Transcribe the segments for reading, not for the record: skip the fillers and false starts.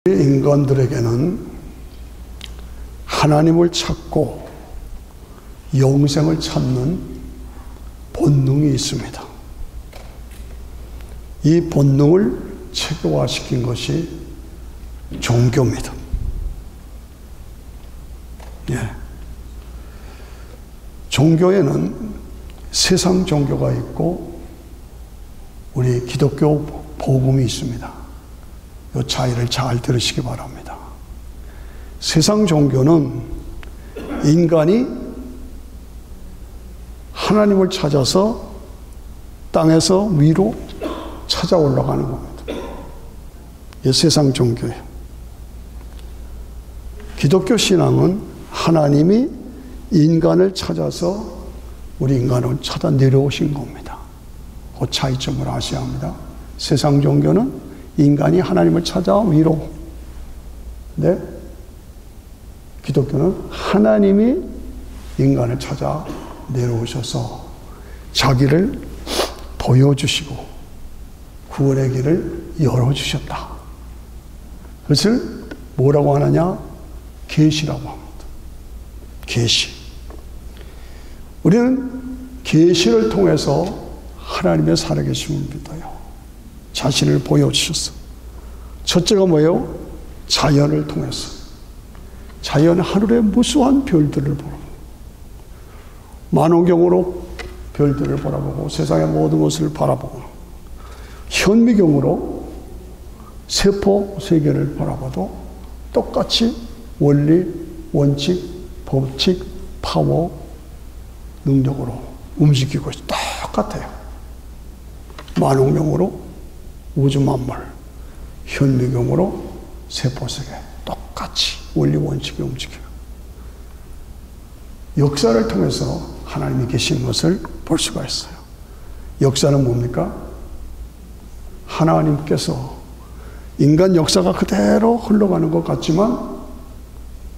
인간들에게는 하나님을 찾고 영생을 찾는 본능이 있습니다. 이 본능을 체계화시킨 것이 종교입니다. 종교에는 세상 종교가 있고 우리 기독교 복음이 있습니다. 이 차이를 잘 들으시기 바랍니다. 세상 종교는 인간이 하나님을 찾아서 땅에서 위로 찾아 올라가는 겁니다. 이게 세상 종교예요. 기독교 신앙은 하나님이 인간을 찾아서 우리 인간을 찾아 내려오신 겁니다. 그 차이점을 아셔야 합니다. 세상 종교는 인간이 하나님을 찾아 위로. 네? 기독교는 하나님이 인간을 찾아 내려오셔서 자기를 보여주시고 구원의 길을 열어주셨다. 그것을 뭐라고 하느냐? 계시라고 합니다. 계시. 우리는 계시를 통해서 하나님의 살아계심을 믿어요. 자신을 보여주셨어. 첫째가 뭐예요? 자연을 통해서. 자연 하늘의 무수한 별들을 보고 만원경으로 별들을 바라보고 세상의 모든 것을 바라보고 현미경으로 세포 세계를 바라봐도 똑같이 원리, 원칙, 법칙, 파워, 능력으로 움직이고 똑같아요. 만원경으로 우주 만물, 현미경으로 세포 세계 똑같이 원리 원칙이 움직여요. 역사를 통해서 하나님이 계신 것을 볼 수가 있어요. 역사는 뭡니까? 하나님께서 인간 역사가 그대로 흘러가는 것 같지만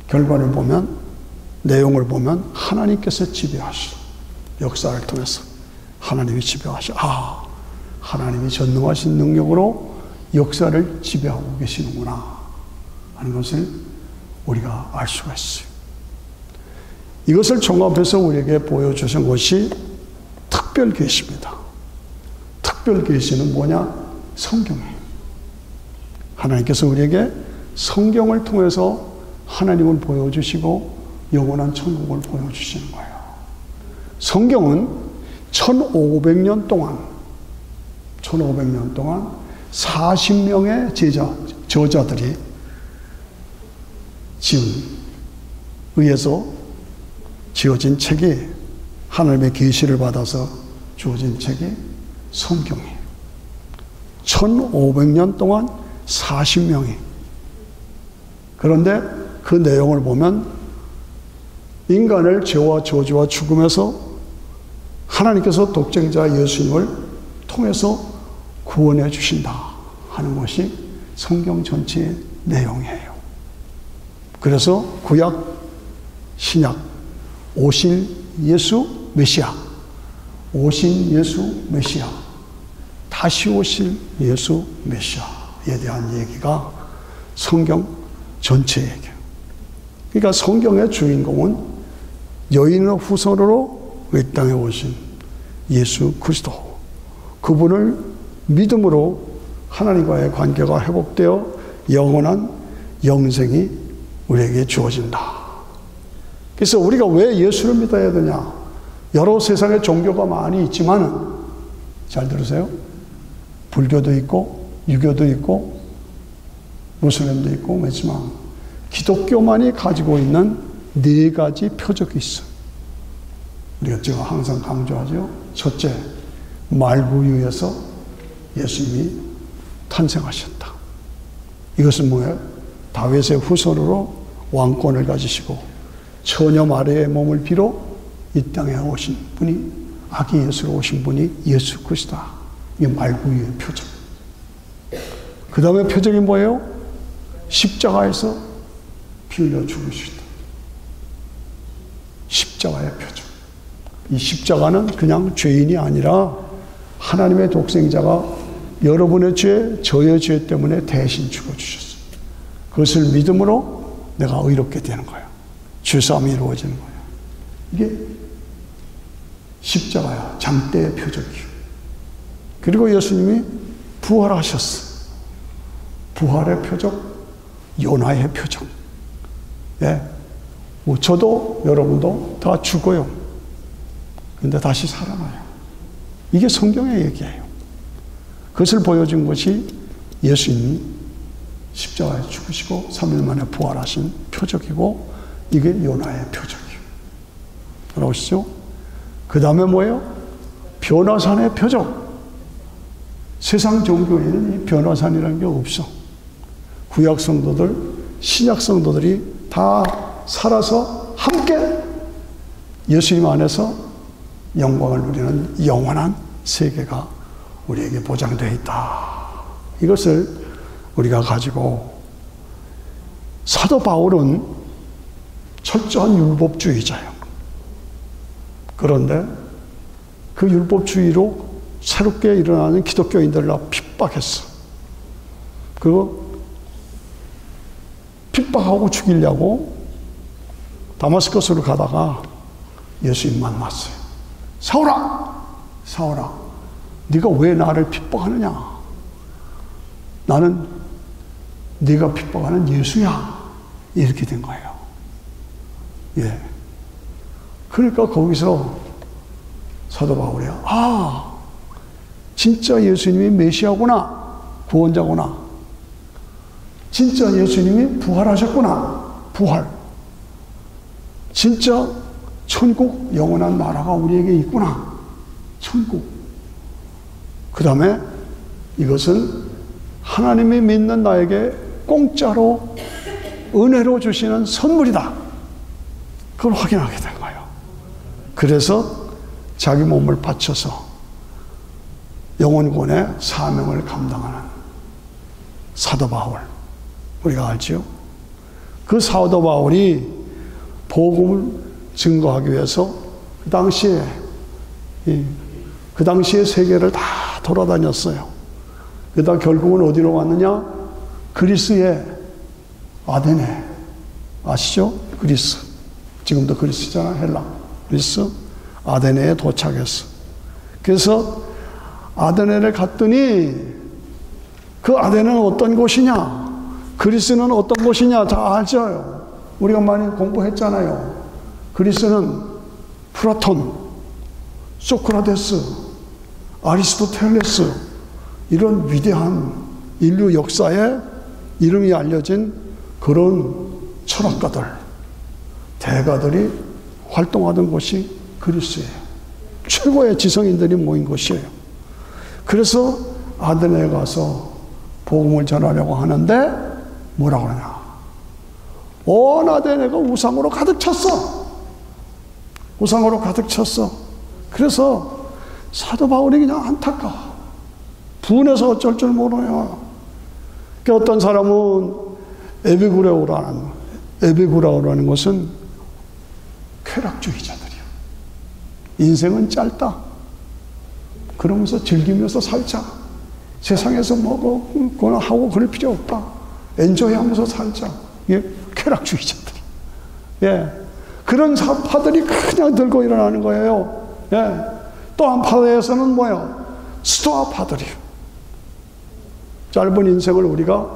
결과를 보면, 내용을 보면 하나님께서 지배하시죠. 역사를 통해서 하나님이 지배하시죠. 하나님이 전능하신 능력으로 역사를 지배하고 계시는구나 하는 것을 우리가 알 수가 있어요. 이것을 종합해서 우리에게 보여주신 것이 특별 계시입니다. 특별 계시는 뭐냐? 성경이에요. 하나님께서 우리에게 성경을 통해서 하나님을 보여주시고 영원한 천국을 보여주시는 거예요. 성경은 1500년 동안 40명의 저자들이 의해서 지어진 책이, 하나님의 계시를 받아서 주어진 책이 성경이에요. 1500년 동안 40명이. 그런데 그 내용을 보면 인간을 죄와 저주와 죽음에서 하나님께서 독생자 예수님을 통해서 구원해 주신다 하는 것이 성경 전체의 내용이에요. 그래서 구약, 신약, 오실 예수 메시아, 오신 예수 메시아, 다시 오실 예수 메시아에 대한 얘기가 성경 전체 얘기예요. 그러니까 성경의 주인공은 여인의 후손으로 이 땅에 오신 예수 그리스도, 그분을 믿음으로 하나님과의 관계가 회복되어 영원한 영생이 우리에게 주어진다. 그래서 우리가 왜 예수를 믿어야 되냐? 여러 세상의 종교가 많이 있지만, 잘 들으세요. 불교도 있고 유교도 있고 무슬림도 있고 그렇지만 기독교만이 가지고 있는 4가지 표적이 있어요. 우리가 제가 항상 강조하죠. 첫째, 말구유에서 예수님이 탄생하셨다. 이것은 뭐예요? 다윗의 후손으로 왕권을 가지시고 처녀 마리아의 몸을 빌어 이 땅에 오신 분이, 아기 예수로 오신 분이 예수 그리스도다. 이게 말구유의 표적. 그 다음에 표적이 뭐예요? 십자가에서 피 흘려 죽으시다. 십자가의 표적. 이 십자가는 그냥 죄인이 아니라 하나님의 독생자가 여러분의 죄, 저의 죄 때문에 대신 죽어주셨어요. 그것을 믿음으로 내가 의롭게 되는 거예요. 죄사함이 이루어지는 거예요. 이게 십자가야. 장대의 표적이에요. 그리고 예수님이 부활하셨어. 부활의 표적, 요나의 표적. 예. 저도 여러분도 다 죽어요. 근데 다시 살아나요. 이게 성경의 얘기예요. 그것을 보여준 것이 예수님이 십자가에 죽으시고 3일 만에 부활하신 표적이고, 이게 요나의 표적이에요. 알아보시죠? 그 다음에 뭐예요? 변화산의 표적. 세상 종교에는 이 변화산이라는 게 없어. 구약 성도들, 신약 성도들이 다 살아서 함께 예수님 안에서 영광을 누리는 영원한 세계가 우리에게 보장되어 있다. 이것을 우리가 가지고, 사도 바울은 철저한 율법주의자예요. 그런데 그 율법주의로 새롭게 일어나는 기독교인들을 핍박했어. 그리고 핍박하고 죽이려고 다마스커스로 가다가 예수님 만났어요. 사울아! 사울아! 네가 왜 나를 핍박하느냐? 나는 네가 핍박하는 예수야. 이렇게 된 거예요. 예. 그러니까 거기서 사도 바울이, 아, 진짜 예수님이 메시아구나. 구원자구나. 진짜 예수님이 부활하셨구나. 부활. 진짜 천국, 영원한 나라가 우리에게 있구나. 천국. 그 다음에 이것은 하나님이 믿는 나에게 공짜로 은혜로 주시는 선물이다. 그걸 확인하게 된 거예요. 그래서 자기 몸을 바쳐서 영혼군의 사명을 감당하는 사도 바울, 우리가 알지요? 그 사도 바울이 복음을 증거하기 위해서 그 당시에 세계를 다 돌아다녔어요. 그러다 결국은 어디로 갔느냐? 그리스의 아테네. 아시죠? 그리스. 지금도 그리스잖아. 헬라. 그리스. 아테네에 도착했어. 그래서 아테네를 갔더니 그 아테네는 어떤 곳이냐? 그리스는 어떤 곳이냐? 다 알죠? 우리가 많이 공부했잖아요. 그리스는 플라톤, 소크라테스, 아리스토텔레스, 이런 위대한 인류 역사에 이름이 알려진 그런 철학가들, 대가들이 활동하던 곳이 그리스예요. 최고의 지성인들이 모인 곳이에요. 그래서 아테네에 가서 복음을 전하려고 하는데 뭐라고 하냐? 온 아테네가 우상으로 가득 찼어. 우상으로 가득 찼어. 그래서 사도 바울이 그냥 안타까워. 분해서 어쩔 줄 몰라요. 그러니까 어떤 사람은 에비구라오라는 것은 쾌락주의자들이야. 인생은 짧다. 그러면서 즐기면서 살자. 세상에서 뭐거나 하고 그럴 필요 없다. 엔조이하면서 살자. 이게 쾌락주의자들이. 예. 그런 파들이 그냥 들고 일어나는 거예요. 예. 또 한 파에서는 뭐예요? 스토아파들이요. 짧은 인생을 우리가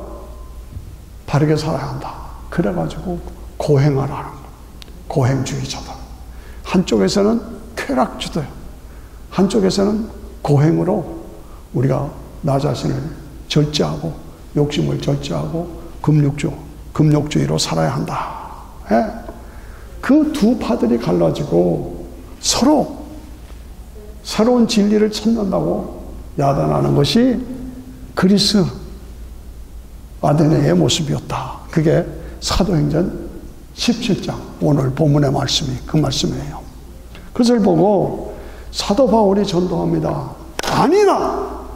바르게 살아야 한다. 그래가지고 고행하라는 거예요. 고행주의자다. 한쪽에서는 쾌락주의자, 한쪽에서는 고행으로 우리가 나 자신을 절제하고 욕심을 절제하고 금욕주의로 살아야 한다. 예? 그 두 파들이 갈라지고 서로 새로운 진리를 찾는다고 야단하는 것이 그리스 아테네의 모습이었다. 그게 사도행전 17장, 오늘 본문의 말씀이 그 말씀이에요. 그것을 보고 사도 바울이 전도합니다. 아니라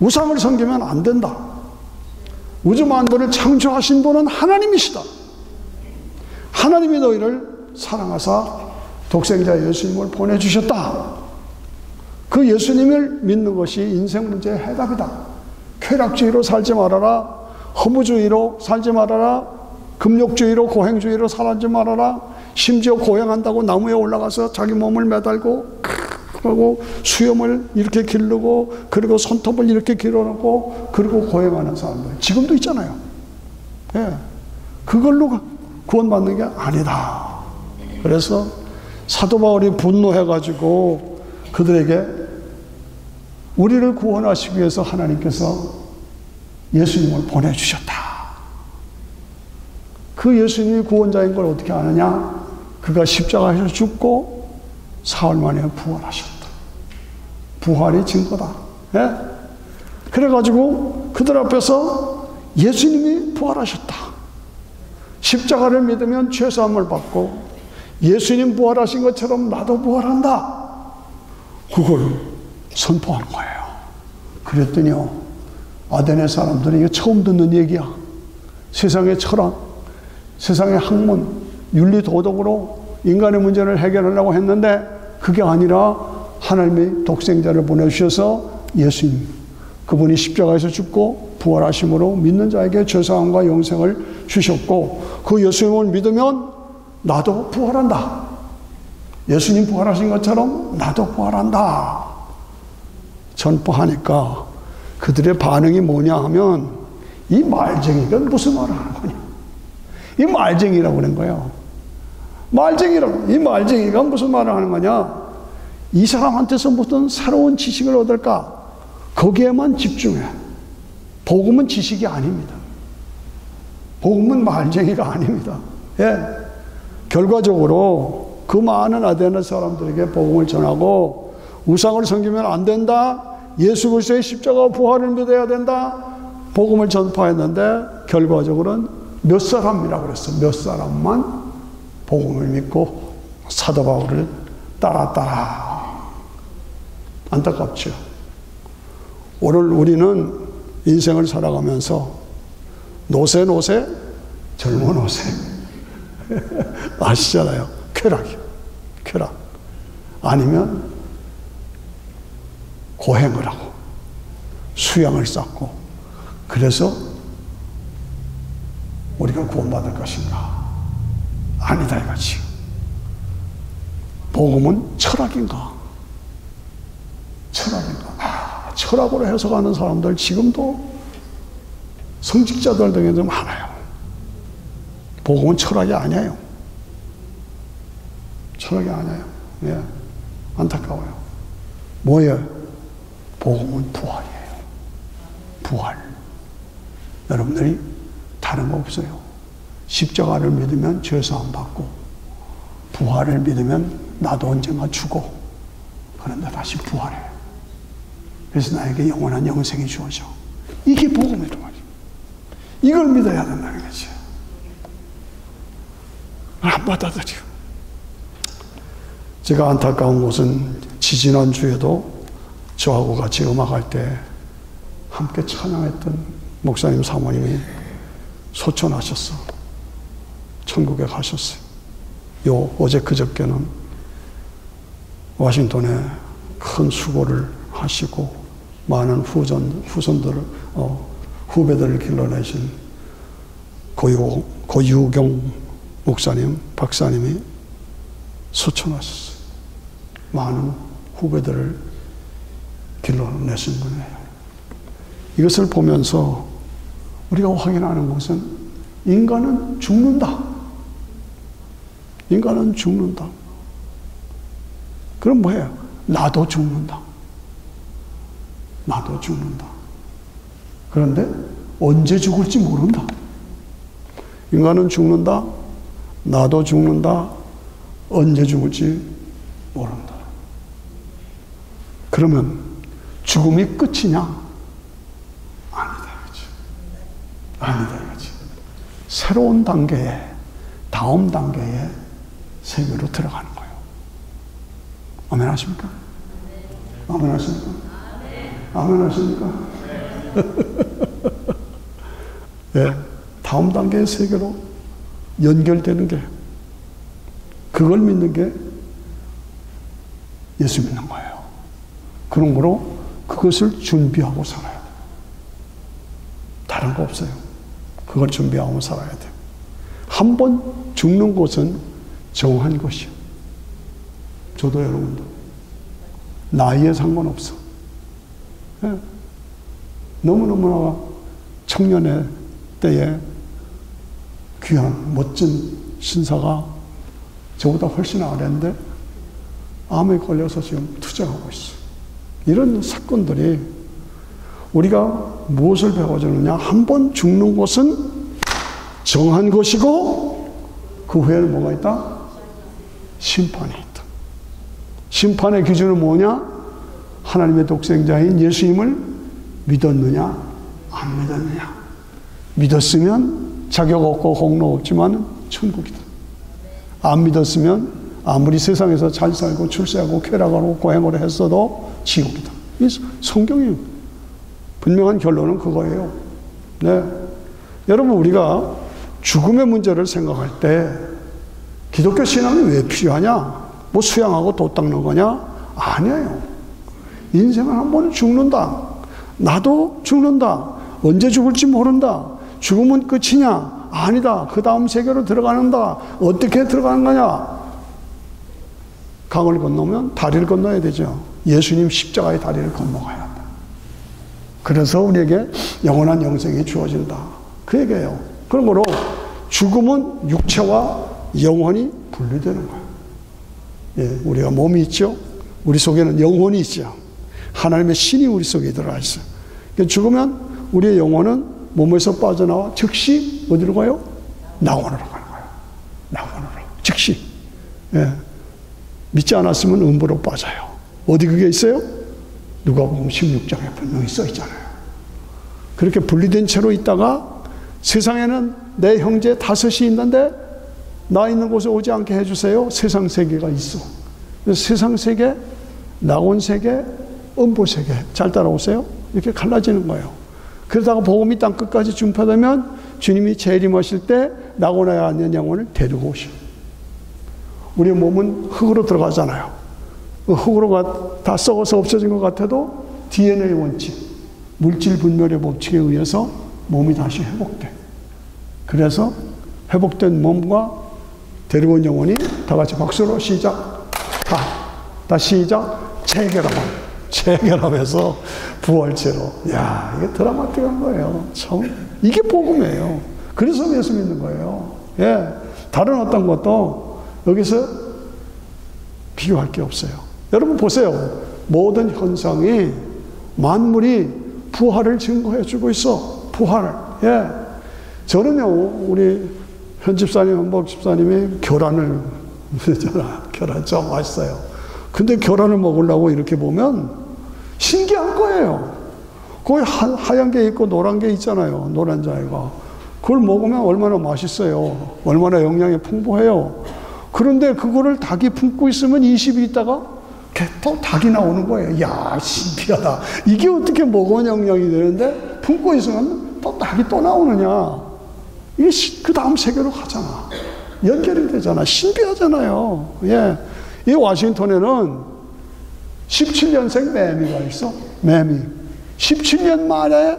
우상을 섬기면 안 된다. 우주 만물을 창조하신 분은 하나님이시다. 하나님이 너희를 사랑하사 독생자 예수님을 보내주셨다. 그 예수님을 믿는 것이 인생 문제의 해답이다. 쾌락주의로 살지 말아라. 허무주의로 살지 말아라. 금욕주의로 고행주의로 살지 말아라. 심지어 고행한다고 나무에 올라가서 자기 몸을 매달고 그리고 수염을 이렇게 기르고 그리고 손톱을 이렇게 길어놓고 그리고 고행하는 사람들 지금도 있잖아요. 예. 그걸로 구원받는 게 아니다. 그래서 사도 바울이 분노해가지고 그들에게 우리를 구원하시기 위해서 하나님께서 예수님을 보내주셨다. 그 예수님이 구원자인 걸 어떻게 아느냐? 그가 십자가에서 죽고 사흘 만에 부활하셨다. 부활이 증거다. 예? 그래가지고 그들 앞에서 예수님이 부활하셨다. 십자가를 믿으면 죄사함을 받고 예수님 부활하신 것처럼 나도 부활한다. 그걸 선포한 거예요. 그랬더니요, 아데네 사람들이 이거 처음 듣는 얘기야. 세상의 철학, 세상의 학문, 윤리 도덕으로 인간의 문제를 해결하려고 했는데 그게 아니라 하나님이 독생자를 보내주셔서 예수님, 그분이 십자가에서 죽고 부활하심으로 믿는 자에게 죄사함과 영생을 주셨고 그 예수님을 믿으면 나도 부활한다. 예수님 부활하신 것처럼 나도 부활한다. 전포하니까 그들의 반응이 뭐냐 하면 이 말쟁이가 무슨 말을 하는 거냐. 이 말쟁이라고 그런 거예요. 말쟁이라고. 이 말쟁이가 무슨 말을 하는 거냐. 이 사람한테서 무슨 새로운 지식을 얻을까? 거기에만 집중해. 복음은 지식이 아닙니다. 복음은 말쟁이가 아닙니다. 예. 결과적으로 그 많은 아데네 사람들에게 복음을 전하고 우상을 섬기면 안 된다. 예수 그리스도의 십자가 부활을 믿어야 된다. 복음을 전파했는데 결과적으로는 몇 사람이라고 그랬어. 몇 사람만 복음을 믿고 사도 바울을 따랐다. 안타깝죠. 오늘 우리는 인생을 살아가면서 노세 젊은 노세 아시잖아요. 쾌락이요. 쾌락. 아니면 고행을 하고 수양을 쌓고 그래서 우리가 구원받을 것인가? 아니다 이거지. 복음은 철학인가? 철학인가? 철학으로 해석하는 사람들 지금도 성직자들 등에 좀 많아요. 복음은 철학이 아니에요. 철학이 아니에요. 예. 안타까워요. 뭐예요? 복음은 부활이에요. 부활. 여러분들이 다른 거 없어요. 십자가를 믿으면 죄사함 받고 부활을 믿으면 나도 언젠가 죽어. 그런데 다시 부활해. 그래서 나에게 영원한 영생이 주어져. 이게 복음이란 말이에요. 이걸 믿어야 된다는 거죠. 안 받아들여. 제가 안타까운 것은 지지난주에도 저하고 같이 음악할 때 함께 찬양했던 목사님 사모님이 소천하셨어. 천국에 가셨어요. 어제 그저께는 워싱턴에 큰 수고를 하시고 많은 후손들을 후배들을 길러내신 고유경 목사님, 박사님이 소천하셨어요. 많은 후배들을 길러내신 분이에요. 이것을 보면서 우리가 확인하는 것은 인간은 죽는다. 인간은 죽는다. 그럼 뭐예요? 나도 죽는다. 나도 죽는다. 그런데 언제 죽을지 모른다. 인간은 죽는다. 나도 죽는다. 언제 죽을지 모른다. 그러면 죽음이 끝이냐? 아니다 이거지. 아니다 이거지. 새로운 단계에, 다음 단계의 세계로 들어가는 거예요. 아멘 하십니까? 아멘 하십니까? 아멘 하십니까? 네, 다음 단계의 세계로 연결되는 게, 그걸 믿는 게 예수 믿는 거예요. 그러므로 그것을 준비하고 살아요. 다른 거 없어요. 그걸 준비하고 살아야 돼요. 한 번 죽는 곳은 정한 것이요. 저도 여러분도. 나이에 상관없어. 예. 너무너무나 청년의 때에 귀한 멋진 신사가 저보다 훨씬 아래인데 암에 걸려서 지금 투쟁하고 있어. 이런 사건들이 우리가 무엇을 배워주느냐? 한 번 죽는 것은 정한 것이고 그 후에는 뭐가 있다? 심판이 있다. 심판의 기준은 뭐냐? 하나님의 독생자인 예수님을 믿었느냐? 안 믿었느냐? 믿었으면 자격 없고 공로 없지만 천국이다. 안 믿었으면 아무리 세상에서 잘 살고 출세하고 쾌락하고 고행을 했어도 지옥이다. 이 성경이 분명한 결론은 그거예요. 네. 여러분, 우리가 죽음의 문제를 생각할 때 기독교 신앙이 왜 필요하냐? 뭐 수양하고 도 닦는 거냐? 아니에요. 인생은 한 번은 죽는다. 나도 죽는다. 언제 죽을지 모른다. 죽으면 끝이냐? 아니다. 그 다음 세계로 들어가는다. 어떻게 들어가는 거냐? 강을 건너면 다리를 건너야 되죠. 예수님 십자가의 다리를 건너가야 한다. 그래서 우리에게 영원한 영생이 주어진다. 그 얘기예요. 그러므로 죽음은 육체와 영혼이 분리되는 거예요. 예, 우리가 몸이 있죠. 우리 속에는 영혼이 있죠. 하나님의 신이 우리 속에 들어가 있어요. 그러니까 죽으면 우리의 영혼은 몸에서 빠져나와 즉시 어디로 가요? 낙원으로 가는 거예요. 낙원으로. 즉시. 예. 믿지 않았으면 음부로 빠져요. 어디 그게 있어요? 누가복음 16장에 분명히 써 있잖아요. 그렇게 분리된 채로 있다가 세상에는 내 형제 5이 있는데 나 있는 곳에 오지 않게 해주세요. 세상 세계가 있어. 그래서 세상 세계, 낙원 세계, 음부 세계. 잘 따라오세요. 이렇게 갈라지는 거예요. 그러다가 복음이 땅 끝까지 준파되면 주님이 재림하실 때 낙원에 앉는 영혼을 데리고 오셔. 우리 몸은 흙으로 들어가잖아요. 그 흙으로 다 썩어서 없어진 것 같아도 DNA 원칙, 물질 분멸의 법칙에 의해서 몸이 다시 회복돼. 그래서 회복된 몸과 데려온 영혼이 다 같이 박수로 시작. 다 시작. 재결합해서 부활체로. 야, 이게 드라마틱한 거예요. 참, 이게 복음이에요. 그래서 예수 믿는 거예요. 예, 다른 어떤 것도 여기서 비교할 게 없어요. 여러분 보세요. 모든 현상이 만물이 부활을 증거해 주고 있어. 부활을. 예. 저는요, 우리 현 집사님, 한복 집사님이 계란을 계란 좀 맛있어요. 근데 계란을 먹으려고 이렇게 보면 신기한 거예요. 거기 하얀 게 있고 노란 게 있잖아요. 노란 자이가. 그걸 먹으면 얼마나 맛있어요. 얼마나 영양이 풍부해요. 그런데 그거를 닭이 품고 있으면 20일 있다가 또 닭이 나오는 거예요. 야, 신기하다. 이게 어떻게 먹은 영양이 되는데 품고 있으면 또 닭이 또 나오느냐. 이게 그 다음 세계로 가잖아. 연결이 되잖아. 신비하잖아요. 예. 이 워싱턴에는 17년생 매미가 있어. 매미. 17년 만에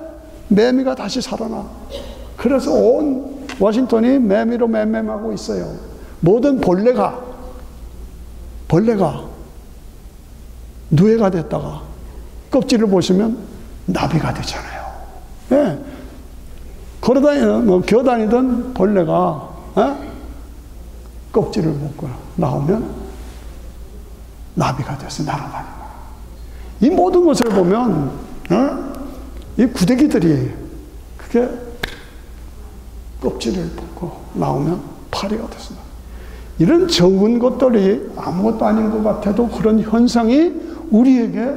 매미가 다시 살아나. 그래서 온 워싱턴이 매미로 맴맴하고 있어요. 모든 벌레가 누에가 됐다가 껍질을 보시면 나비가 되잖아요. 예. 기어다니던 벌레가 껍질을 먹고 나오면 나비가 돼서 날아다니는 거야. 이 모든 것을 보면 이 구데기들이 그게 껍질을 벗고 나오면 파리가 돼서 이런 적은 것들이 아무것도 아닌 것 같아도 그런 현상이 우리에게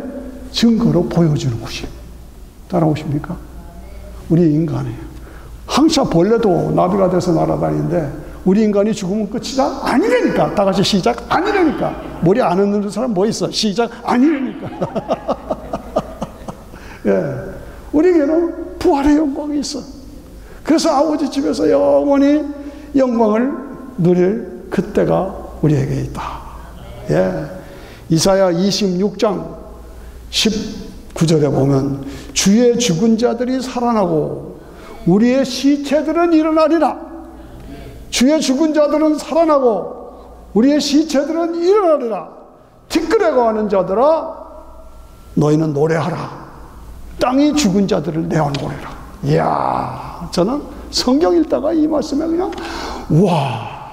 증거로 보여주는 것이에요. 따라오십니까? 우리 인간이에요. 항상 벌레도 나비가 돼서 날아다니는데 우리 인간이 죽으면 끝이다? 아니라니까. 다 같이 시작. 아니라니까. 머리 안 흔드는 사람 뭐 있어? 시작. 아니라니까. 예. 우리에게는 부활의 영광이 있어. 그래서 아버지 집에서 영원히 영광을 누릴 그때가 우리에게 있다. 예. 이사야 26장 19절에 보면 주의 죽은 자들이 살아나고 우리의 시체들은 일어나리라. 주의 죽은 자들은 살아나고 우리의 시체들은 일어나리라. 티끌에 거하는 자들아 너희는 노래하라. 땅이 죽은 자들을 내어놓으리라. 이야, 저는 성경 읽다가 이 말씀에 그냥 와,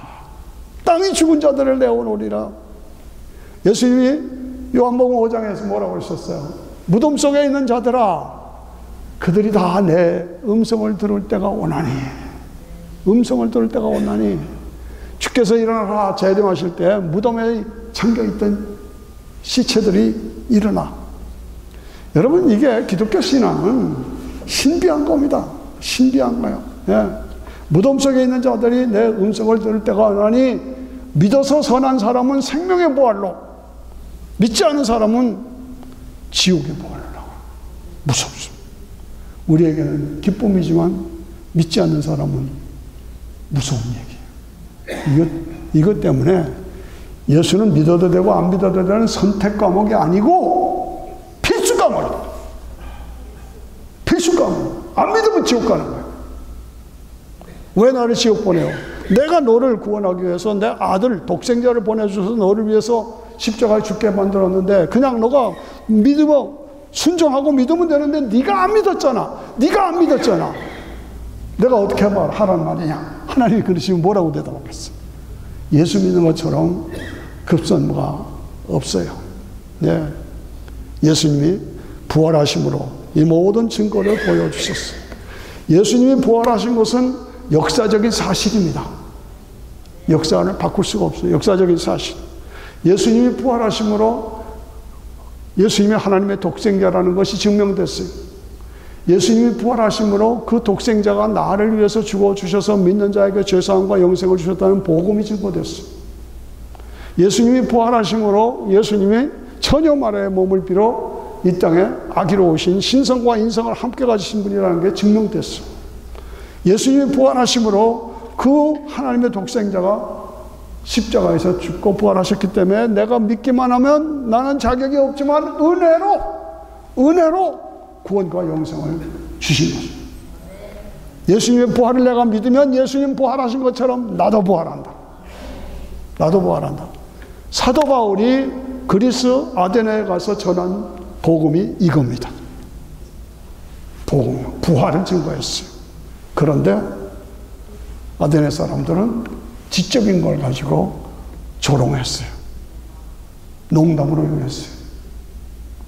땅이 죽은 자들을 내어놓으리라. 예수님이 요한복음 5장에서 뭐라고 하셨어요? 무덤 속에 있는 자들아 그들이 다 내 음성을 들을 때가 오나니, 음성을 들을 때가 오나니, 주께서 일어나라 재림하실 때 무덤에 잠겨있던 시체들이 일어나. 여러분, 이게 기독교 신앙은 신비한 겁니다. 신비한 거예요. 예. 무덤 속에 있는 자들이 내 음성을 들을 때가 오나니 믿어서 선한 사람은 생명의 부활로, 믿지 않은 사람은 지옥의 부활로. 무섭습니다. 우리에게는 기쁨이지만 믿지 않는 사람은 무서운 얘기예요. 이것 때문에 예수는 믿어도 되고 안 믿어도 되는 선택 과목이 아니고 필수 과목이다. 필수 과목. 안 믿으면 지옥 가는 거예요. 왜 나를 지옥 보내요? 내가 너를 구원하기 위해서 내 아들 독생자를 보내주셔서 너를 위해서 십자가에 죽게 만들었는데 그냥 너가 믿으면 순종하고 믿으면 되는데 네가 안 믿었잖아. 네가 안 믿었잖아. 내가 어떻게 하란 말이냐. 하나님이 그러시면 뭐라고 대답하겠어? 예수 믿는 것처럼 급선무가 없어요. 네. 예수님이 부활하심으로 이 모든 증거를 보여주셨어요. 예수님이 부활하신 것은 역사적인 사실입니다. 역사를 바꿀 수가 없어요. 역사적인 사실. 예수님이 부활하심으로 예수님이 하나님의 독생자라는 것이 증명됐어요. 예수님이 부활하심으로 그 독생자가 나를 위해서 죽어주셔서 믿는 자에게 죄사함과 영생을 주셨다는 복음이 증거됐어요. 예수님이 부활하심으로 예수님이 천여 마리의 몸을 빌어 이 땅에 아기로 오신 신성과 인성을 함께 가지신 분이라는 게 증명됐어요. 예수님이 부활하심으로 그 하나님의 독생자가 십자가에서 죽고 부활하셨기 때문에 내가 믿기만 하면 나는 자격이 없지만 은혜로 구원과 영생을 주신 것입니다. 예수님의 부활을 내가 믿으면 예수님 부활하신 것처럼 나도 부활한다. 나도 부활한다. 사도 바울이 그리스 아테네에 가서 전한 복음이 이겁니다. 복음, 부활을 증거했어요. 그런데 아테네 사람들은 지적인 걸 가지고 조롱했어요. 농담으로 욕했어요.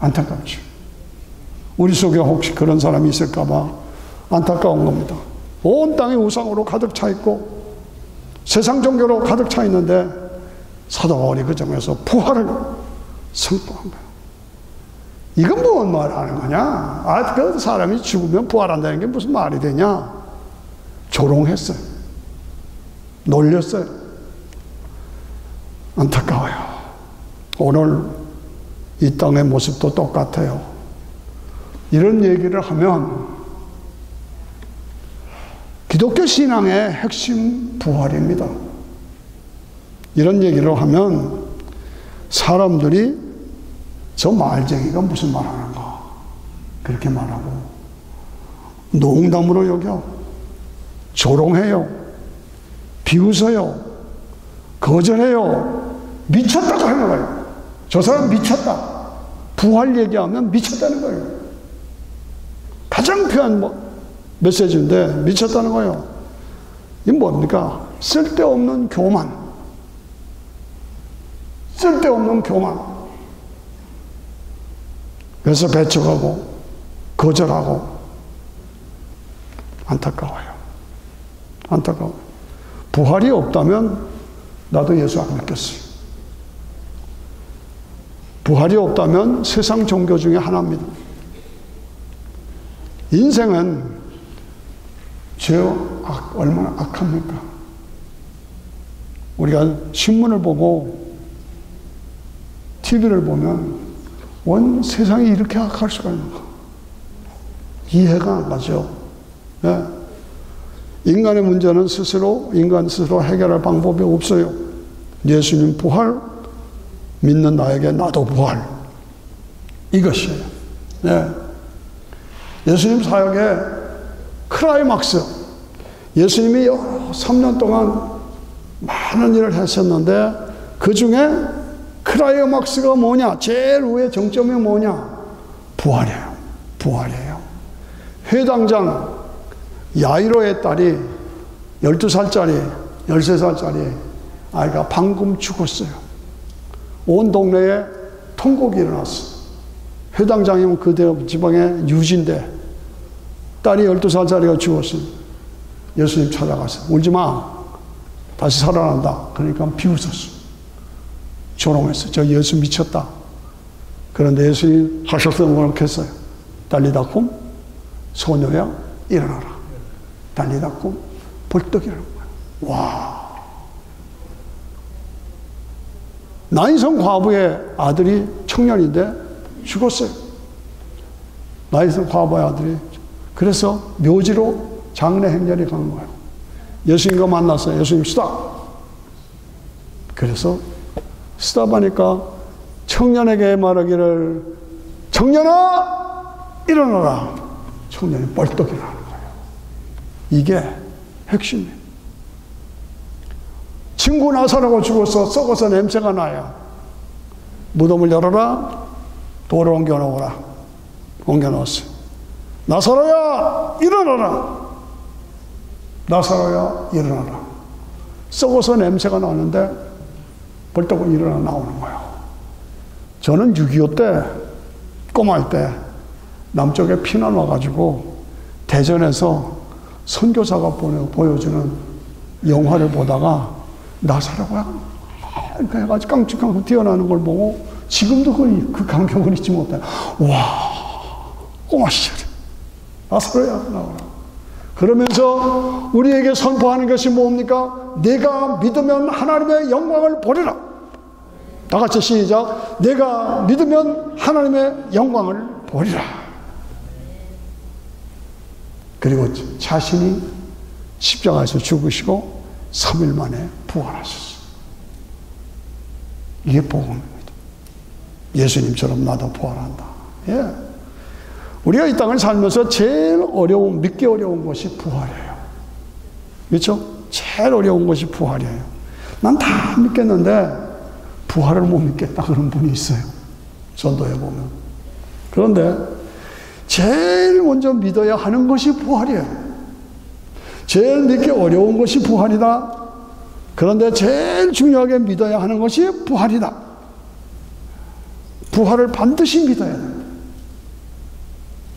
안타깝죠. 우리 속에 혹시 그런 사람이 있을까봐 안타까운 겁니다. 온 땅이 우상으로 가득 차 있고 세상 종교로 가득 차 있는데 사도 바울이 그 점에서 부활을 선포한 거예요. 이건 뭔 말하는 거냐? 그 사람이 죽으면 부활한다는 게 무슨 말이 되냐? 조롱했어요. 놀렸어요. 안타까워요. 오늘 이 땅의 모습도 똑같아요. 이런 얘기를 하면 기독교 신앙의 핵심 부활입니다. 이런 얘기를 하면 사람들이 저 말쟁이가 무슨 말하는가 그렇게 말하고 농담으로 여겨 조롱해요. 비웃어요. 거절해요. 미쳤다고 하는 거예요. 저 사람 미쳤다. 부활 얘기하면 미쳤다는 거예요. 가장 표현 메시지인데 미쳤다는 거예요. 이게 뭡니까? 쓸데없는 교만. 쓸데없는 교만. 그래서 배척하고 거절하고 안타까워요. 안타까워요. 부활이 없다면 나도 예수 안 믿겠어요. 부활이 없다면 세상 종교 중에 하나입니다. 인생은 죄가 얼마나 악합니까? 우리가 신문을 보고 TV를 보면 온 세상이 이렇게 악할 수가 있는가? 이해가 안 가죠. 네. 인간의 문제는 인간 스스로 해결할 방법이 없어요. 예수님 부활, 믿는 나에게 나도 부활. 이것이에요. 네. 예수님 사역에 클라이막스. 예수님이 3년 동안 많은 일을 하셨는데 그 중에 클라이막스가 뭐냐? 제일 위에 정점이 뭐냐? 부활이에요. 부활이에요. 회당장 야이로의 딸이 12살짜리, 13살짜리 아이가 방금 죽었어요. 온 동네에 통곡이 일어났어. 회당장이면 그 지방의 유지인데 딸이 12살짜리가 죽었어요. 예수님 찾아가서 울지 마. 다시 살아난다. 그러니까 비웃었어. 조롱했어. 저 예수 미쳤다. 그런데 예수님 하셨던 걸 했어요. 달리다쿰 소녀야 일어나라. 달리다쿰 벌떡 일어난 거야. 와. 나인성 과부의 아들이 청년인데 죽었어요. 나인성 과부의 아들이. 그래서 묘지로 장례 행렬이 간 거예요. 예수님과 만났어요. 예수님 스탑. 그래서 스탑하니까 청년에게 말하기를 청년아 일어나라. 청년이 벌떡 일어나는 거예요. 이게 핵심이에요. 친구 나사로가 죽어서 썩어서 냄새가 나요. 무덤을 열어라. 돌을 옮겨놓으라. 옮겨놓았어요. 나사로야 일어나라. 나사로야 일어나라. 썩어서 냄새가 나는데 벌떡 일어나 나오는 거예요. 저는 6.25 때 꼬마일 때 남쪽에 피난 와가지고 대전에서 선교사가 보여주는 영화를 보다가 나사로가 이렇게 해가지고 깡충깡충 뛰어나는 걸 보고 지금도 그 감격을 잊지 못해요. 와, 꼬마 시절에 나사로야 나오라. 그러면서 우리에게 선포하는 것이 뭡니까? 내가 믿으면 하나님의 영광을 보리라. 다 같이 시작. 내가 믿으면 하나님의 영광을 보리라. 그리고 자신이 십자가에서 죽으시고 3일 만에 부활하셨어요. 이게 복음입니다. 예수님처럼 나도 부활한다. 예. 우리가 이 땅을 살면서 제일 어려운, 믿기 어려운 것이 부활이에요. 그렇죠? 제일 어려운 것이 부활이에요. 난 다 믿겠는데 부활을 못 믿겠다 그런 분이 있어요. 전도해 보면. 그런데 제일 먼저 믿어야 하는 것이 부활이에요. 제일 믿기 어려운 것이 부활이다. 그런데 제일 중요하게 믿어야 하는 것이 부활이다. 부활을 반드시 믿어야 됩니다.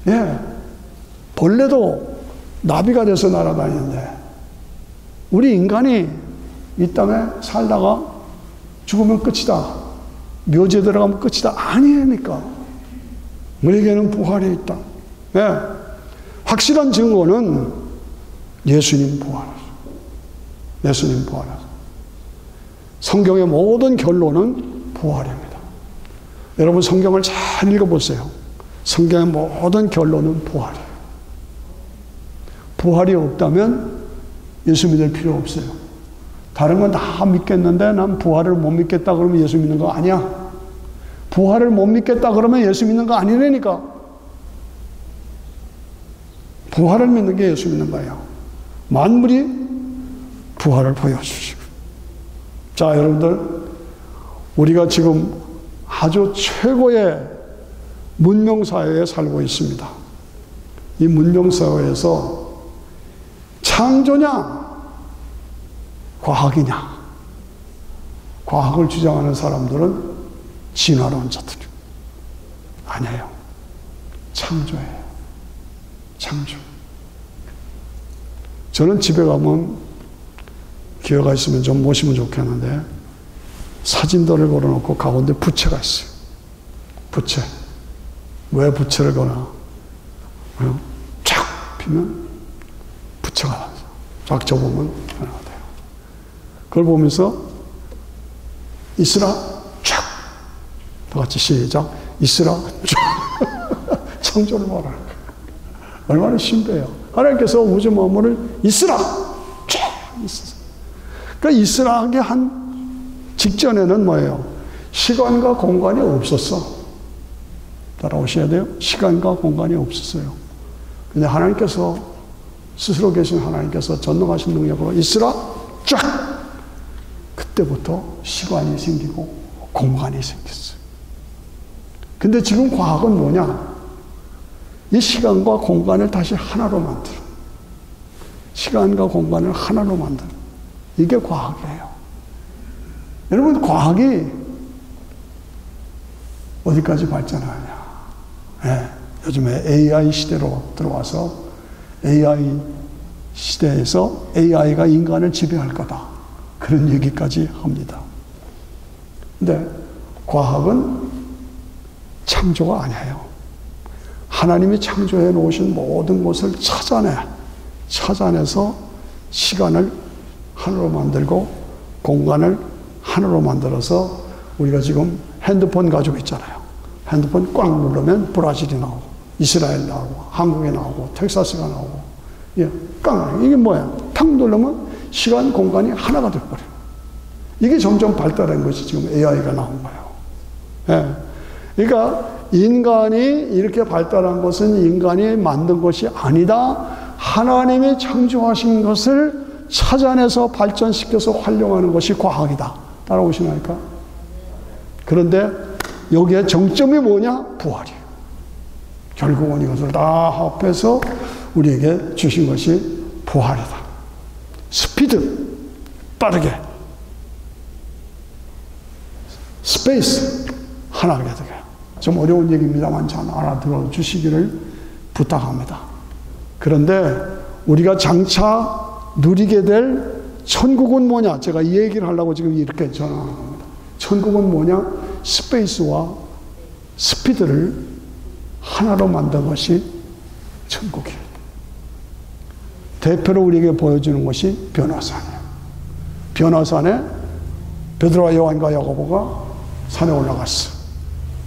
예. 벌레도 나비가 돼서 날아다니는데 우리 인간이 이 땅에 살다가 죽으면 끝이다. 묘지에 들어가면 끝이다. 아니니까. 우리에게는 부활이 있다. 예. 확실한 증거는 예수님 부활하셨어요. 예수님 부활하셨어요. 성경의 모든 결론은 부활입니다. 여러분 성경을 잘 읽어보세요. 성경의 모든 결론은 부활이에요. 부활이 없다면 예수 믿을 필요 없어요. 다른 건 다 믿겠는데 난 부활을 못 믿겠다 그러면 예수 믿는 거 아니야. 부활을 못 믿겠다 그러면 예수 믿는 거 아니라니까. 부활을 믿는 게 예수 믿는 거예요. 만물이 부활을 보여주시고. 자, 여러분들, 우리가 지금 아주 최고의 문명사회에 살고 있습니다. 이 문명사회에서 창조냐, 과학이냐. 과학을 주장하는 사람들은 진화론자들이에요. 아니에요. 창조예요. 창조. 저는 집에 가면 기회가 있으면 좀 모시면 좋겠는데 사진들을 걸어놓고 가운데 부채가 있어요. 부채. 왜 부채를 거나? 쫙 피면 부채가 나죠. 쫙 접으면 하나 돼요. 그걸 보면서 있으라 쫙. 다 같이 시작. 있으라 쫙. 창조를 말하는 거예요. 얼마나 신비해요. 하나님께서 우주 만물을 있으라 쫙 있었어요. 그러니까 있으라 하게 한 직전에는 뭐예요? 시간과 공간이 없었어. 따라오셔야 돼요. 시간과 공간이 없었어요. 근데 하나님께서 스스로 계신 하나님께서 전능하신 능력으로 있으라 쫙! 그때부터 시간이 생기고 공간이 생겼어요. 근데 지금 과학은 뭐냐? 이 시간과 공간을 다시 하나로 만들어. 시간과 공간을 하나로 만드는. 이게 과학이에요. 여러분, 과학이 어디까지 발전하냐? 네, 요즘에 AI 시대로 들어와서 AI 시대에서 AI가 인간을 지배할 거다. 그런 얘기까지 합니다. 근데 과학은 창조가 아니에요. 하나님이 창조해 놓으신 모든 것을 찾아내서 시간을 하나로 만들고 공간을 하나로 만들어서 우리가 지금 핸드폰 가지고 있잖아요. 핸드폰 꽉 누르면 브라질이 나오고 이스라엘 나오고 한국이 나오고 텍사스가 나오고 깡 이게 뭐야? 탁 누르면 시간 공간이 하나가 돼버려요. 이게 점점 발달한 것이 지금 AI가 나온 거예요. 예. 그러니까 인간이 이렇게 발달한 것은 인간이 만든 것이 아니다. 하나님이 창조하신 것을 찾아내서 발전시켜서 활용하는 것이 과학이다. 따라오시나니까? 그런데 여기에 정점이 뭐냐? 부활이에요. 결국은 이것을 다 합해서 우리에게 주신 것이 부활이다. 스피드, 빠르게. 스페이스, 하나가 되게. 좀 어려운 얘기입니다만 잘 알아들어 주시기를 부탁합니다. 그런데 우리가 장차 누리게 될 천국은 뭐냐? 제가 이 얘기를 하려고 지금 이렇게 전하는 겁니다. 천국은 뭐냐? 스페이스와 스피드를 하나로 만든 것이 천국이에요. 대표로 우리에게 보여주는 것이 변화산이에요. 변화산에 베드로와 요한과 야고보가 산에 올라갔어.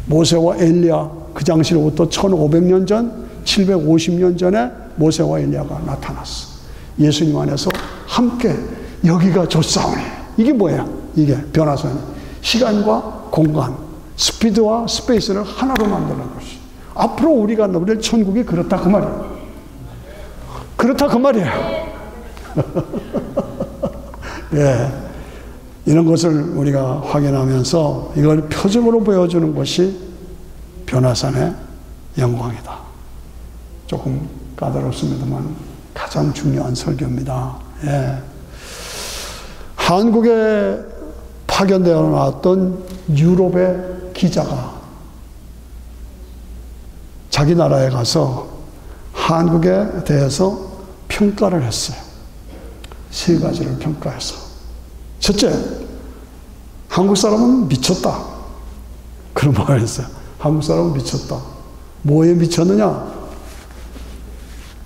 모세와 엘리야, 그 당시로부터 1500년 전, 750년 전에 모세와 엘리야가 나타났어. 예수님 안에서 함께 여기가 좋사오니. 이게 뭐야? 이게 변화산이. 시간과 공간, 스피드와 스페이스를 하나로 만드는 것이. 앞으로 우리가 누릴 천국이 그렇다 그 말이에요. 그렇다 그 말이에요. 예. 이런 것을 우리가 확인하면서 이걸 표적으로 보여주는 것이 변화산의 영광이다. 조금 까다롭습니다만 가장 중요한 설교입니다. 예. 한국에 파견되어 나왔던 유럽의 기자가 자기 나라에 가서 한국에 대해서 평가를 했어요. 세 가지를 평가해서. 첫째, 한국 사람은 미쳤다. 그런 말을 했어요. 한국 사람은 미쳤다. 뭐에 미쳤느냐?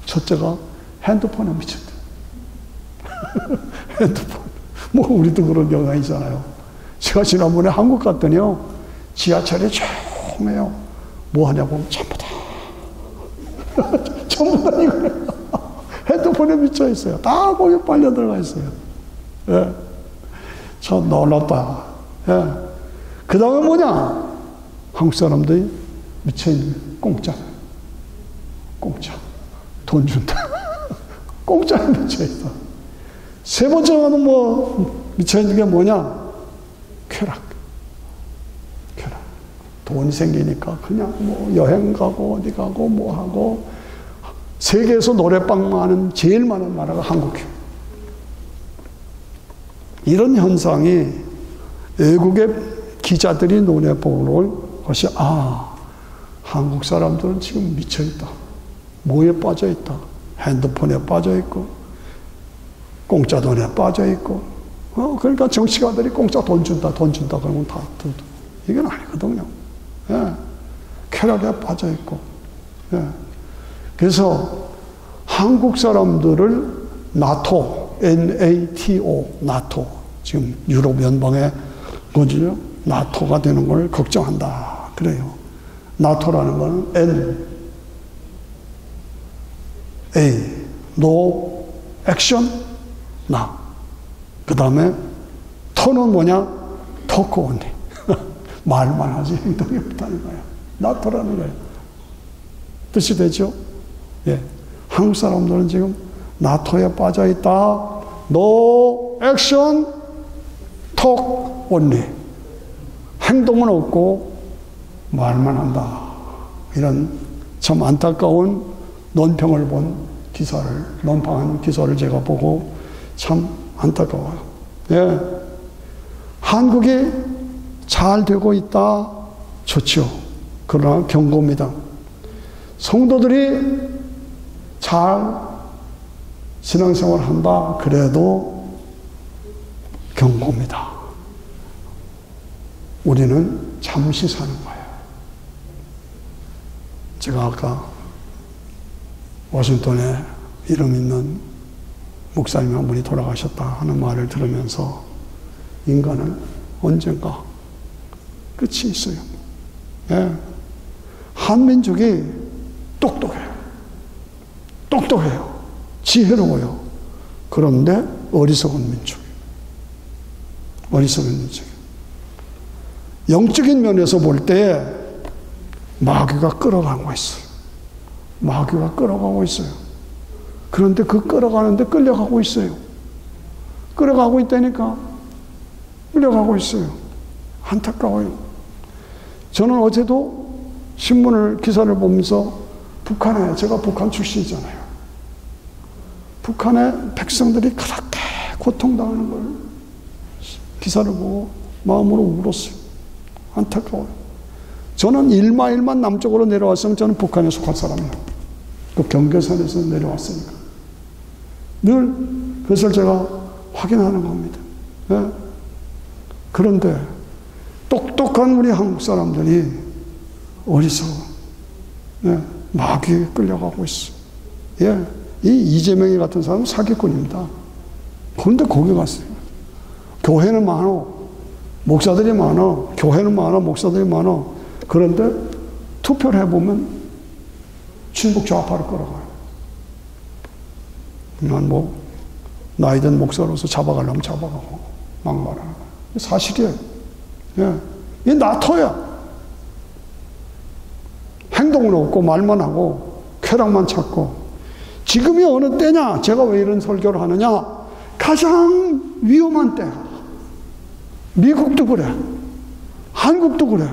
첫째가 핸드폰에 미쳤다. 핸드폰. 뭐 우리도 그런 경향이 있잖아요. 제가 지난번에 한국 갔더니요. 지하철이 조용해요. 뭐 하냐고 전부 다. 전부 다 이거예요. 핸드폰에 미쳐 있어요. 다 거기 빨려 들어가 있어요. 예. 참 놀랐다. 예. 그 다음에 뭐냐? 한국 사람들이 미쳐있는 공짜. 공짜. 돈 준다. 공짜에 미쳐있어. 세 번째는 뭐 미쳐있는 게 뭐냐? 쾌락. 쾌락. 돈이 생기니까 그냥 뭐 여행 가고 어디 가고 뭐 하고. 세계에서 노래방 많은 제일 많은 나라가 한국이에요. 이런 현상이 외국의 기자들이 눈에 보는 것이 한국 사람들은 지금 미쳐있다. 뭐에 빠져있다. 핸드폰에 빠져있고 공짜 돈에 빠져있고 그러니까 정치가들이 공짜 돈 준다 그러면 다 이건 아니거든요. 예. 쾌락에 빠져있고 예. 그래서 한국 사람들을 나토, NATO, 나토, 지금 유럽 연방의 거죠. 나토가 되는 걸 걱정한다. 그래요. 나토라는 거는 N, A, No, Action, 나. 그 다음에 토는 뭐냐? 토크 온리. 말만 하지 행동이 없다는 거야. 나토라는 거예요. 뜻이 되죠? 예. 한국 사람들은 지금 나토에 빠져있다. No action, talk only. 행동은 없고 말만 한다. 이런 참 안타까운 논평을 본 기사를, 논평한 기사를 제가 보고 참 안타까워요. 예. 한국이 잘 되고 있다. 좋죠. 그러나 경고입니다. 성도들이 잘 신앙생활 한다. 그래도 경고입니다. 우리는 잠시 사는 거예요. 제가 아까 워싱턴에 이름 있는 목사님 한 분이 돌아가셨다 하는 말을 들으면서 인간은 언젠가 끝이 있어요. 예. 한민족이 똑똑해요. 똑똑해요. 지혜로워요. 그런데 어리석은 민족이에요. 어리석은 민족이에요. 영적인 면에서 볼 때 마귀가 끌어가고 있어요. 마귀가 끌어가고 있어요. 그런데 그 끌어가는데 끌려가고 있어요. 끌어가고 있다니까 끌려가고 있어요. 안타까워요. 저는 어제도 신문을, 기사를 보면서 북한에, 제가 북한 출신이잖아요. 북한의 백성들이 그렇게 고통당하는 걸 기사를 보고 마음으로 울었어요. 안타까워요. 저는 1마일만 남쪽으로 내려왔으면 저는 북한에 속할 사람이에요. 그 경계선에서 내려왔으니까. 늘 그것을 제가 확인하는 겁니다. 네. 그런데 똑똑한 우리 한국 사람들이 어디서 마귀에 끌려가고 있어. 예. 이 이재명이 같은 사람은 사기꾼입니다. 그런데 거기 갔어요. 교회는 많아. 목사들이 많아. 교회는 많아. 목사들이 많아. 그런데 투표를 해보면 친북 좌파를 끌어가요. 난 뭐 나이든 목사로서 잡아가려면 잡아가고 막말하는 거예요. 사실이에요. 예. 이 나토야. 행동은 없고 말만 하고 쾌락만 찾고. 지금이 어느 때냐? 제가 왜 이런 설교를 하느냐? 가장 위험한 때야. 미국도 그래. 한국도 그래.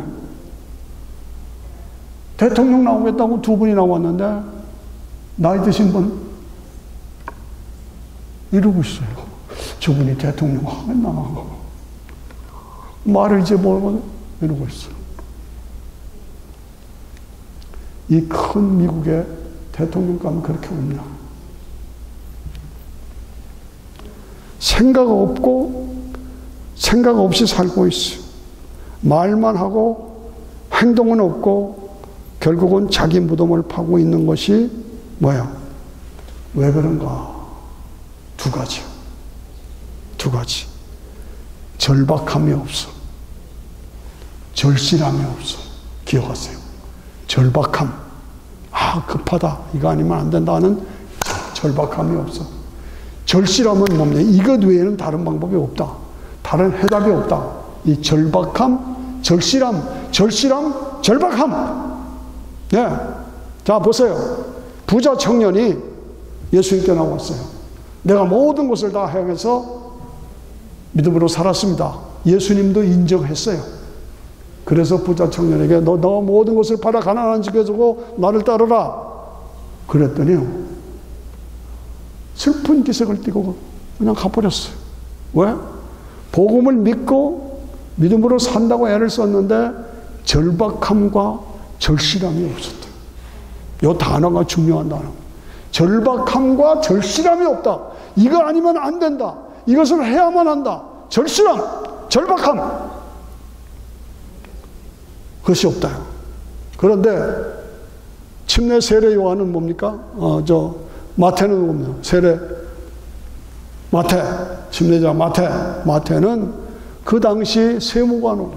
대통령 나오겠다고 2분이 나왔는데 나이 드신 분 이러고 있어요. 저분이 대통령 하겠나? 말을 이제 모르고 이러고 있어요. 이 큰 미국의 대통령감은 그렇게 없냐? 생각 없고 생각 없이 살고 있어요. 말만 하고 행동은 없고 결국은 자기 무덤을 파고 있는 것이 뭐야? 왜 그런가? 두 가지. 두 가지. 절박함이 없어. 절실함이 없어. 기억하세요. 절박함. 아, 급하다. 이거 아니면 안 된다는 절박함이 없어. 절실함은 뭡니까? 이것 외에는 다른 방법이 없다. 다른 해답이 없다. 이 절박함, 절실함, 절박함. 네. 자, 보세요. 부자 청년이 예수님께 나왔어요. 내가 모든 것을 다 행해서 믿음으로 살았습니다. 예수님도 인정했어요. 그래서 부자 청년에게 너 모든 것을 팔아 가난한 집에 주고 나를 따르라. 그랬더니요. 슬픈 기색을 띠고 그냥 가버렸어요. 왜? 복음을 믿고 믿음으로 산다고 애를 썼는데 절박함과 절실함이 없었다. 이 단어가 중요한 단어. 절박함과 절실함이 없다. 이거 아니면 안 된다. 이것을 해야만 한다. 절실함, 절박함. 그것이 없다. 그런데 침례 세례 요한은 뭡니까? 마태는 뭡니까? 마태, 침례자 마태는 그 당시 세무관으로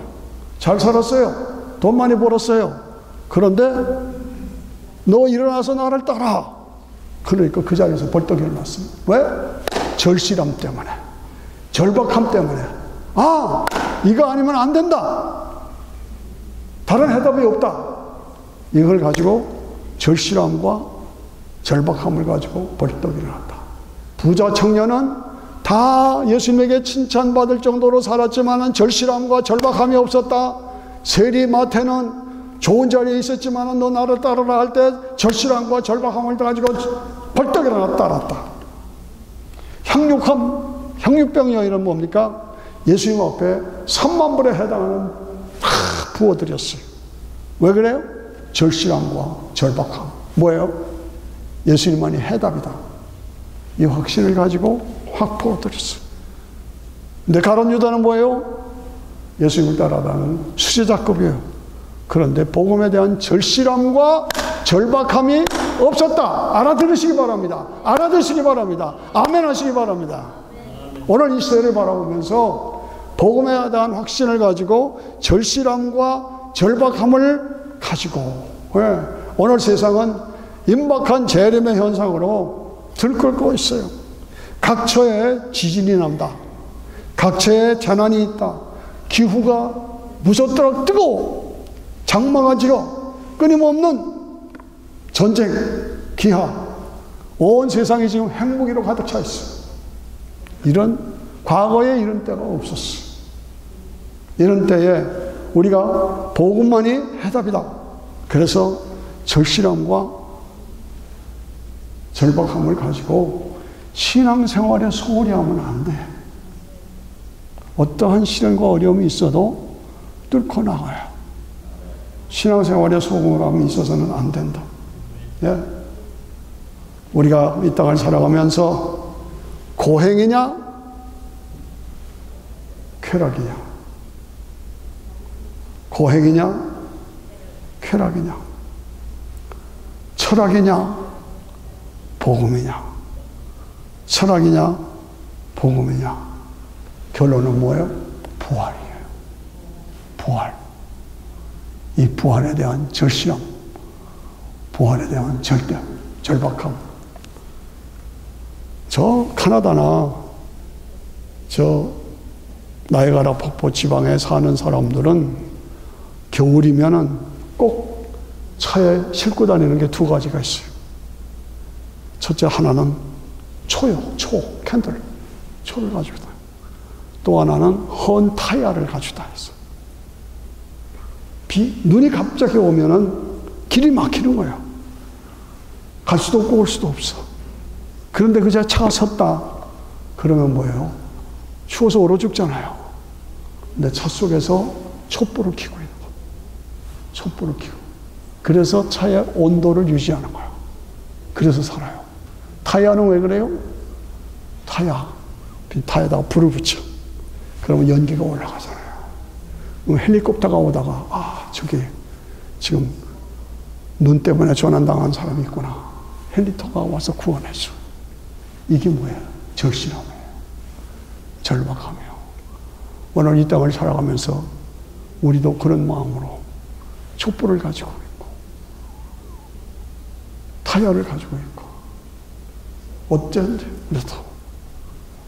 잘 살았어요. 돈 많이 벌었어요. 그런데 너 일어나서 나를 따라. 그러니까 그 자리에서 벌떡 일어났습니다. 왜? 절실함 때문에. 절박함 때문에. 아, 이거 아니면 안 된다. 다른 해답이 없다. 이걸 가지고 절실함과 절박함을 가지고 벌떡 일어났다. 부자 청년은 다 예수님에게 칭찬받을 정도로 살았지만 절실함과 절박함이 없었다. 세리마태는 좋은 자리에 있었지만 너 나를 따르라 할 때 절실함과 절박함을 가지고 벌떡 일어나 따랐다. 향유병 여인은 뭡니까? 예수님 앞에 3만 불에 해당하는 다 부어드렸어요. 왜 그래요? 절실함과 절박함. 뭐예요? 예수님만이 해답이다. 이 확신을 가지고 확 부어드렸어요. 근데 가룟 유다는 뭐예요? 예수님을 따라다니는 수제자급이에요. 그런데 복음에 대한 절실함과 절박함이 없었다. 알아들으시기 바랍니다. 알아듣시기 바랍니다. 아멘 하시기 바랍니다. 오늘 이 시대를 바라보면서 복음에 대한 확신을 가지고 절실함과 절박함을 가지고, 오늘 세상은 임박한 재림의 현상으로 들끓고 있어요. 각처에 지진이 난다. 각처에 재난이 있다. 기후가 무섭도록 뜨거워. 장마가 지어 끊임없는 전쟁, 기하, 온 세상이 지금 핵무기로 가득 차 있어요. 과거에 이런 때가 없었어요. 이런 때에 우리가 복음만이 해답이다. 그래서 절실함과 절박함을 가지고 신앙생활에 소홀히 하면 안 돼. 어떠한 시련과 어려움이 있어도 뚫고 나가요. 신앙생활에 소홀함이 있어서는 안 된다. 예? 우리가 이 땅을 살아가면서 고행이냐 쾌락이냐, 고행이냐 쾌락이냐, 철학이냐 복음이냐, 철학이냐 복음이냐. 결론은 뭐예요? 부활이에요. 부활. 이 부활에 대한 절실함, 부활에 대한 절박함. 저 카나다나 저 나이아가라 폭포 지방에 사는 사람들은 겨울이면은 꼭 차에 싣고 다니는 게 두 가지가 있어요. 첫째 하나는 초요, 캔들, 초를 가지고 다녀요. 또 하나는 헌 타이어를 가지고 다녔어요. 눈이 갑자기 오면은 길이 막히는 거예요. 갈 수도 없고 올 수도 없어. 그런데 그 차가 섰다. 그러면 뭐예요? 추워서 얼어 죽잖아요. 근데 차 속에서 촛불을 켜고 있는 거예요. 촛불을 켜고. 그래서 차의 온도를 유지하는 거예요. 그래서 살아요. 타이어는 왜 그래요? 타이어에다가 불을 붙여. 그러면 연기가 올라가잖아요. 헬리콥터가 오다가 저기 지금 눈 때문에 조난당한 사람이 있구나. 헬리콥터가 와서 구원해줘. 이게 뭐예요? 절실함이에요. 절박함이에요. 오늘 이 땅을 살아가면서 우리도 그런 마음으로 촛불을 가지고 있고 타이어를 가지고 있고 어쩐지 그래도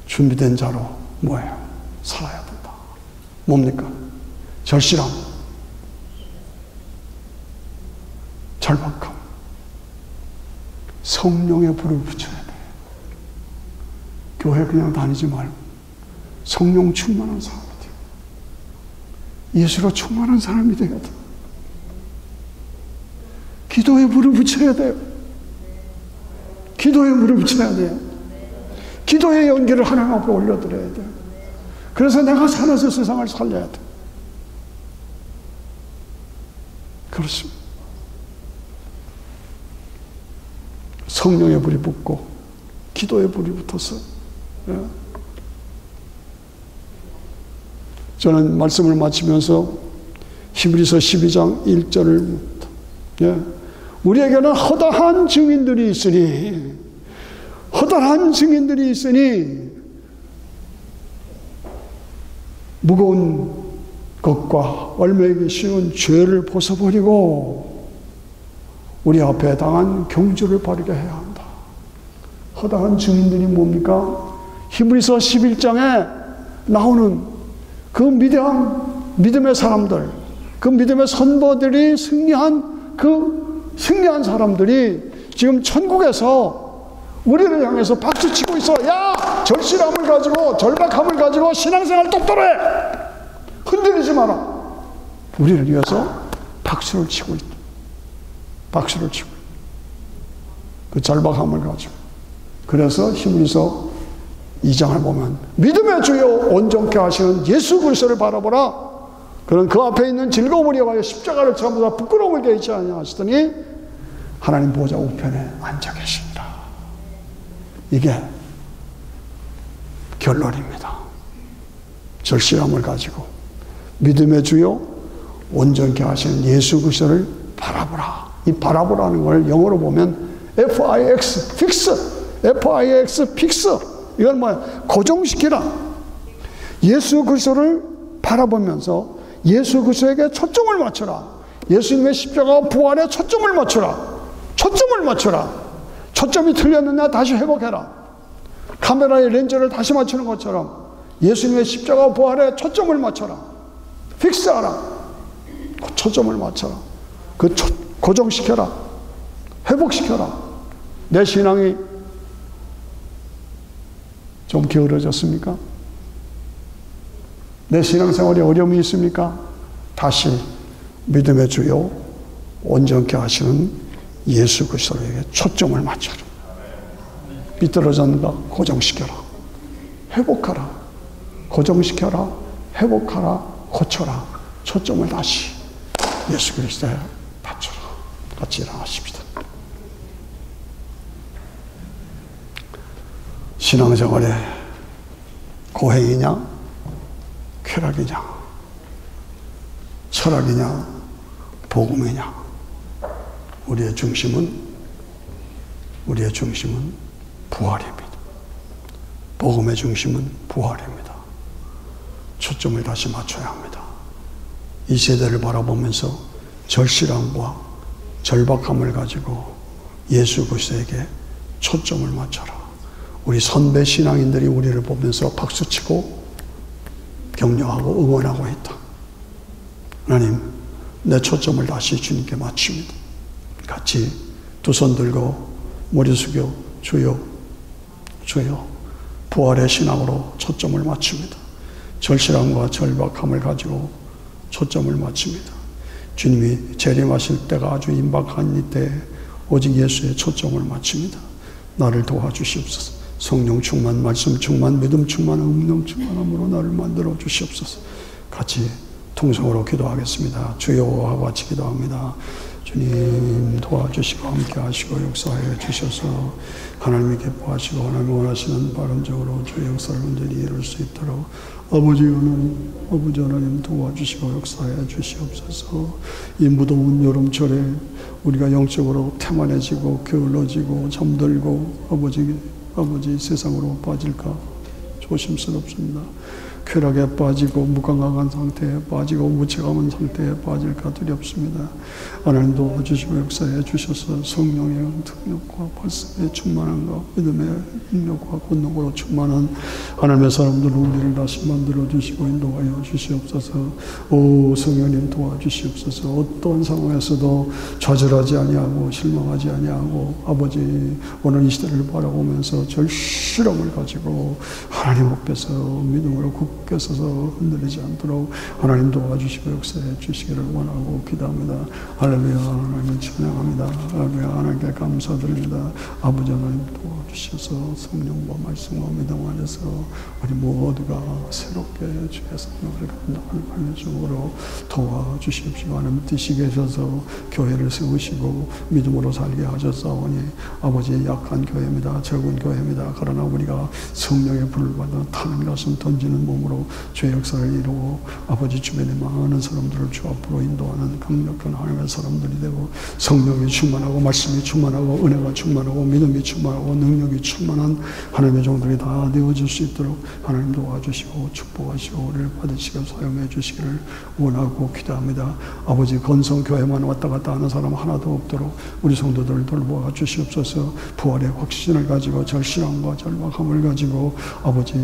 준비된 자로 뭐예요? 살아야 된다. 뭡니까? 절실함, 절박함, 성령의 불을 붙여야 돼. 교회 그냥 다니지 말고 성령 충만한 사람이 돼. 예수로 충만한 사람이 돼야 돼. 기도에 불을 붙여야 돼요. 기도에 불을 붙여야 돼요. 기도의 연기를 하나님 앞에 올려드려야 돼요. 그래서 내가 살아서 세상을 살려야 돼. 그렇습니다. 성령의 불이 붙고 기도의 불이 붙어서 저는 말씀을 마치면서 히브리서 12장 1절을 우리에게는 허다한 증인들이 있으니 무거운 것과 얼매기 쉬운 죄를 벗어버리고 우리 앞에 당한 경주를 바르게 해야 한다. 허다한 증인들이 뭡니까? 히브리서 11장에 나오는 그 믿음의 사람들, 그 믿음의 선보들이 승리한 사람들이 지금 천국에서 우리를 향해서 박수치고 있어. 야, 절실함을 가지고, 절박함을 가지고 신앙생활 똑바로 해. 흔들리지 마라. 우리를 위해서 박수를 치고 있다. 박수를 치고 있다. 그 절박함을 가지고. 그래서 히브리서 2장을 보면 믿음의 주여 온전케 하시는 예수 그리스도를 바라보라. 그런 그 앞에 있는 즐거움을 이어가여 십자가를 참으사 부끄러움을 개의치 아니하시더니 하나님 보좌 우편에 앉아 계십니다. 이게 결론입니다. 절실함을 가지고 믿음의 주요 온전케 하시는 예수 그리스도를 바라보라. 이 바라보라는 걸 영어로 보면 FIX, fix, FIX, fix. 이건 뭐야? 고정시키라. 예수 그리스도를 바라보면서 예수 그리스도에게 초점을 맞춰라. 예수님의 십자가 부활에 초점을 맞춰라. 초점을 맞춰라. 초점이 틀렸느냐 다시 회복해라. 카메라의 렌즈를 다시 맞추는 것처럼 예수님의 십자가 부활에 초점을 맞춰라. 픽스하라. 초점을 맞춰라. 고정시켜라. 회복시켜라. 내 신앙이 좀 게으러졌습니까? 내 신앙생활에 어려움이 있습니까? 다시 믿음의 주요 온전케 하시는 예수 그리스도에게 초점을 맞춰라. 삐뚤어졌는가? 고정시켜라. 회복하라. 고정시켜라. 회복하라. 고쳐라. 초점을 다시 예수 그리스도에 맞춰라. 같이 일어나십시다. 신앙생활에 고행이냐 쾌락이냐 철학이냐 복음이냐 우리의 중심은 부활입니다. 복음의 중심은 부활입니다. 초점을 다시 맞춰야 합니다. 이 세대를 바라보면서 절실함과 절박함을 가지고 예수 그리스도에게 초점을 맞춰라. 우리 선배 신앙인들이 우리를 보면서 박수치고 격려하고 응원하고 있다. 하나님, 내 초점을 다시 주님께 맞춥니다. 같이 두 손 들고 머리 숙여 주여 부활의 신앙으로 초점을 맞춥니다. 절실함과 절박함을 가지고 초점을 맞춥니다. 주님이 재림하실 때가 아주 임박한 이때 오직 예수의 초점을 맞춥니다. 나를 도와주시옵소서. 성령 충만, 말씀 충만, 믿음 충만, 능력 충만함으로 나를 만들어 주시옵소서. 같이 통성으로 기도하겠습니다. 주여 하고 같이 기도합니다. 주님 도와주시고 함께 하시고 역사하여 주셔서 하나님이 기뻐하시고 하나님이 원하시는 바람적으로 주의 역사를 온전히 이룰 수 있도록 아버지 하나님 도와주시고 역사하여 주시옵소서. 이 무더운 여름철에 우리가 영적으로 태만해지고 게을러지고 잠들고 아버지 세상으로 빠질까 조심스럽습니다. 쾌락에 빠지고 무감각한 상태에 빠지고 무책임한 상태에 빠질까 두렵습니다. 하나님 도와주시고 역사해 주셔서 성령의 능력과 말씀에 충만한가 믿음의 능력과 권능으로 충만한 하나님의 사람들 우리를 다시 만들어 주시고 인도하여 주시옵소서. 오 성령님 도와주시옵소서. 어떠한 상황에서도 좌절하지 아니하고 실망하지 아니하고 아버지 오늘 이 시대를 바라보면서 절실함을 가지고 하나님 앞에서 믿음으로 굳게 서서 흔들리지 않도록 하나님 도와주시고 역사해 주시기를 원하고 기도합니다. 할렐루야. 하나님을 찬양합니다. 할렐루야. 하나님께 감사드립니다. 아버지 하나님 도와주셔서 성령과 말씀과 믿음 안에서 우리 모두가 새롭게 주의 성령을 감당하는 중으로 도와주십시오. 하나님 뜻이 계셔서 교회를 세우시고 믿음으로 살게 하셨사오니 아버지의 약한 교회입니다. 적은 교회입니다. 그러나 우리가 성령의 불을 받아 타는 가슴 던지는 몸으로 주의 역사를 이루고 아버지 주변에 많은 사람들을 주 앞으로 인도하는 강력한 하나님의 사람들이 되고 성령이 충만하고 말씀이 충만하고 은혜가 충만하고 믿음이 충만하고 능력이 충만한 하나님의 종들이 다 되어질 수 있도록 하나님 도와주시고 축복하시고 우리를 받으시고 사용해 주시기를 원하고 기도합니다. 아버지 건성교회만 왔다 갔다 하는 사람 하나도 없도록 우리 성도들을 돌보아 주시옵소서. 부활의 확신을 가지고 절실함과 절박함을 가지고 아버지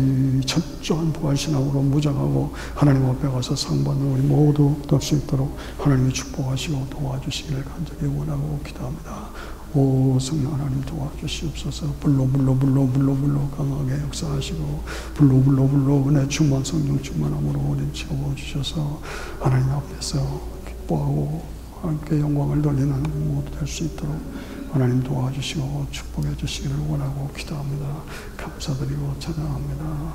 철저한 부활신앙으로 무장하고 하나님 앞에 가서 상받는 우리 모두 될 수 있도록 하나님이 축복하시고 도와주시기를 간절히 원하고 기도합니다. 오 성령 하나님 도와주시옵소서. 불로 강하게 역사하시고 불로 은혜 충만 성령 충만함으로 우리 채워주셔서 하나님 앞에서 기뻐하고 함께 영광을 돌리는 모두 될 수 있도록 하나님 도와주시고 축복해 주시기를 원하고 기도합니다. 감사드리고 찬양합니다.